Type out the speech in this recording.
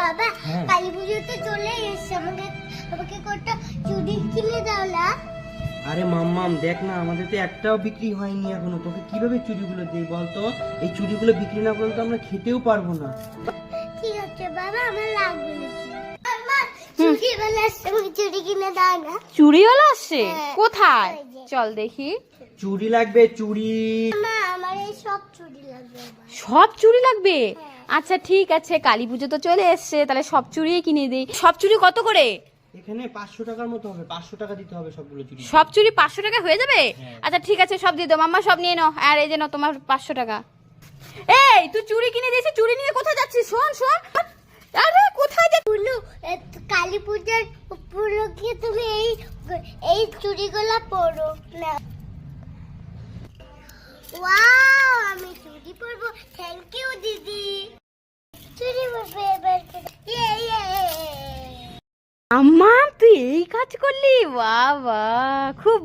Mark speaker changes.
Speaker 1: বাবা কালী পুজোতে চলে এসেছে, আমাকে কটা চুড়ি কিনে দাও না।
Speaker 2: আরে মাম্মাম দেখ না, আমাদের তো একটাও বিক্রি হয়নি এখনো, তোকে কিভাবে চুড়িগুলো দেই বলতো? এই চুড়িগুলো বিক্রি না করলে তো আমরা খেতেও পারবো না।
Speaker 1: ঠিক আছে বাবা, আমার লাগবে না। মা চুড়িওয়ালা আসছে, আমাকে চুড়ি কিনে দাও না।
Speaker 3: চুড়িওয়ালা আসছে?
Speaker 1: হ্যাঁ।
Speaker 3: কোথায়?
Speaker 1: ওই যে।
Speaker 3: চল দেখি।
Speaker 2: চুড়ি লাগবে, চুড়ি।
Speaker 1: মা আমার এই সব চুড়ি লাগবে।
Speaker 3: সব চুড়ি লাগবে?
Speaker 1: হ্যাঁ।
Speaker 3: আচ্ছা ঠিক আছে, কালী পুজো তো চলে এসছে, তাহলে সব চুড়িই কিনে দিই। সব চুড়ি কত করে?
Speaker 2: এখানে 500 টাকার মতো হবে, 500 টাকা দিতে হবে সবগুলো চুড়ি।
Speaker 3: সব চুড়ি 500 টাকা হয়ে যাবে?
Speaker 2: হ্যাঁ।
Speaker 3: আচ্ছা ঠিক আছে, সব দিয়ে দাও মাম্মা, সব নিয়ে নাও। আর এই যে নাও তোমার 500 টাকা। এই তুই চুড়ি কিনে দিয়েছিস, চুড়ি নিয়ে কোথায় যাচ্ছিস? শোন শোন, আরে কোথায় যাচ্ছিস?
Speaker 1: বুনু, কালী পূজার উপলক্ষে তুমি এই চুড়িগুলো পরো না। ওয়াও, আমি চুড়ি পরবো। থ্যাংক ইউ দিদি। চুড়ি পরবো এবার। ইয়ে।
Speaker 3: আম্মা তুই এই কাজ করলি? বাহ বাহ, খুব